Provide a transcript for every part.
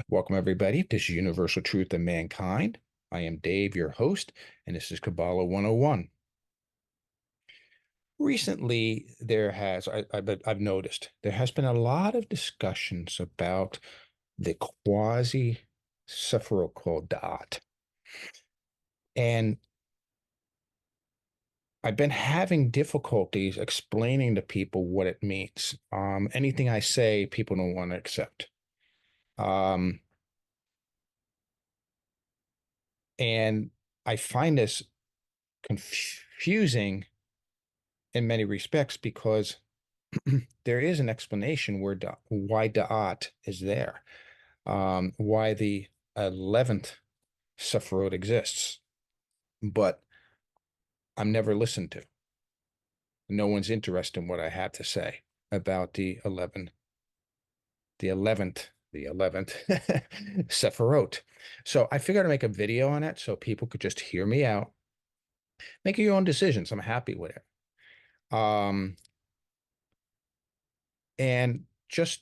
Welcome, everybody. This is Universal Truth of Mankind. I am Dave, your host, and this is Kabbalah 101. Recently, I've noticed there has been a lot of discussions about the quasi Sephiroth called Daat. And I've been having difficulties explaining to people what it means. Anything I say, people don't want to accept. Um, and I find this confusing in many respects because there is an explanation why Da'at is there, why the 11th Sephiroth exists, but I'm never listened to. No one's interested in what I have to say about the 11th Sephiroth. So I figured I'd make a video on it so people could just hear me out, make your own decisions. I'm happy with it. Um, and just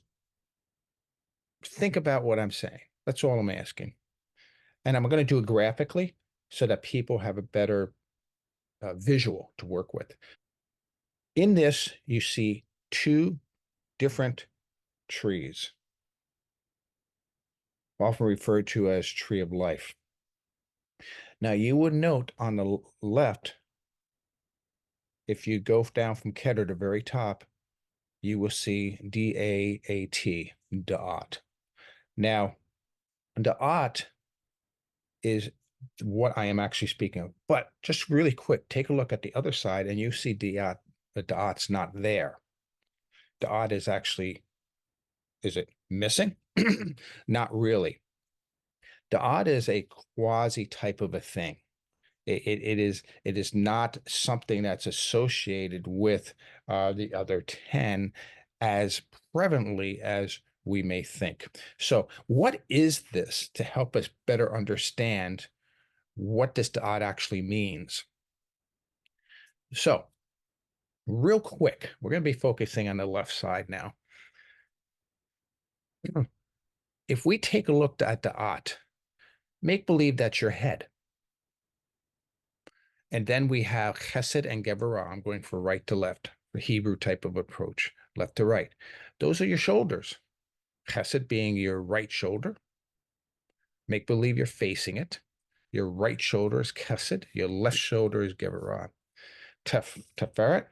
think about what I'm saying. That's all I'm asking. And I'm going to do it graphically so that people have a better visual to work with. In this, you see two different trees, often referred to as tree of life. Now, you would note on the left, if you go down from Keter to the very top, you will see D-A-A-T, Da'at. Now, Da'at is what I am actually speaking of. But just really quick, take a look at the other side and you see Da'at, the Da'at's not there. Da'at is actually, is it missing? Not really. Da'at is a quasi type of a thing. It is not something that's associated with the other 10 as prevalently as we may think. So what is this to help us better understand what this Da'at actually means? So real quick, we're going to be focusing on the left side now. If we take a look at Da'at, make believe that's your head. And then we have Chesed and Geburah. I'm going for right to left, for Hebrew type of approach, left to right. Those are your shoulders. Chesed being your right shoulder. Make believe you're facing it. Your right shoulder is Chesed. Your left shoulder is Geburah. Teferet,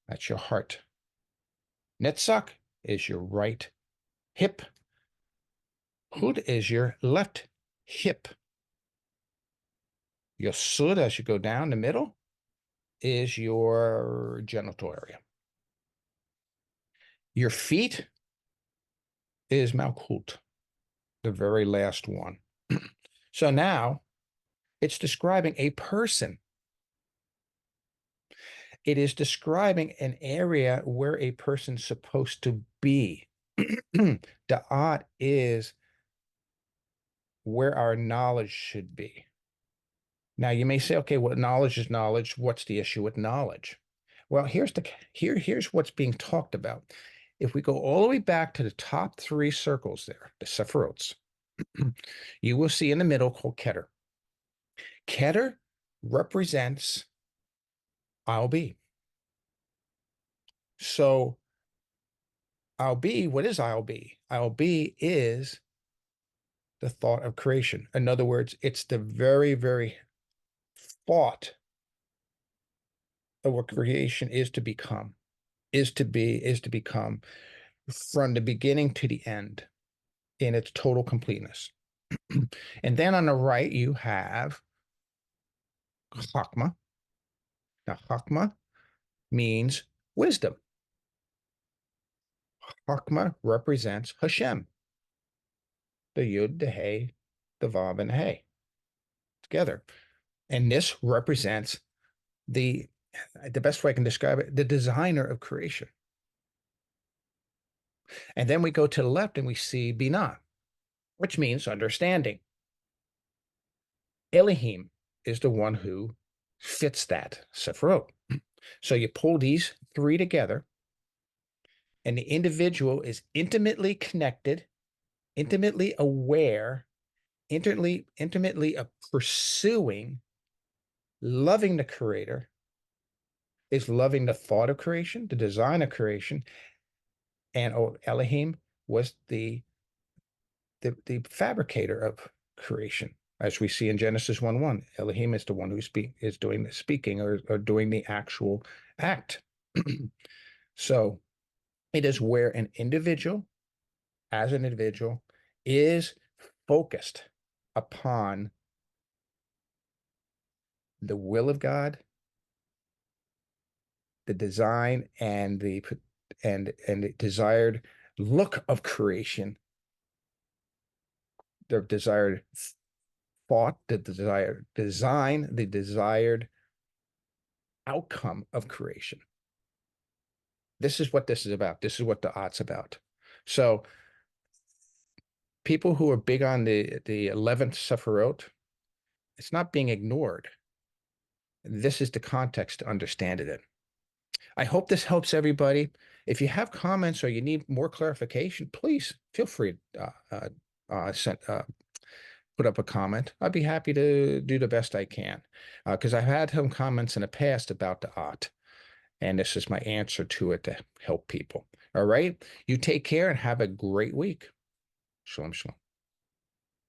that's your heart. Netzach is your right hip. Hud is your left hip. Your Sud, as you go down the middle, is your genital area. Your feet is Malkut, the very last one. So now it's describing a person. It is describing an area where a person's supposed to be. Da'at is where our knowledge should be. Now you may say, okay, what knowledge is knowledge? What's the issue with knowledge? Well, here's what's being talked about. If we go all the way back to the top three circles there, the Sephiroths, you will see in the middle called Keter. Keter represents I'll be. So I'll be, what is I'll be? I'll be is the thought of creation. In other words, it's the very, very thought of what creation is to become, is to be, is to become from the beginning to the end in its total completeness. And then on the right, you have Chakma. Now, Chakma means wisdom. Chakma represents Hashem, the Yud, the Hey, the Vav, and the Hey together. And this represents the best way I can describe it, the designer of creation. And then we go to the left and we see Binah, which means understanding. Elohim is the one who fits that Sephiroth. So you pull these three together, and the individual is intimately connected intimately aware, intimately pursuing, loving the creator is loving the thought of creation, the design of creation, and Elohim was the fabricator of creation. As we see in Genesis 1:1, Elohim is the one who is doing the speaking or doing the actual act. So it is where an individual, as an individual, is focused upon the will of God, the design and the desired look of creation, the desired thought, the desired design, the desired outcome of creation. This is what this is about. This is what the art's about. So people who are big on the 11th Sephiroth, it's not being ignored. This is the context to understand it in. I hope this helps everybody. If you have comments or you need more clarification, please feel free to put up a comment. I'd be happy to do the best I can because I've had some comments in the past about the art, and this is my answer to it to help people. All right. You take care and have a great week. Shalom, shalom.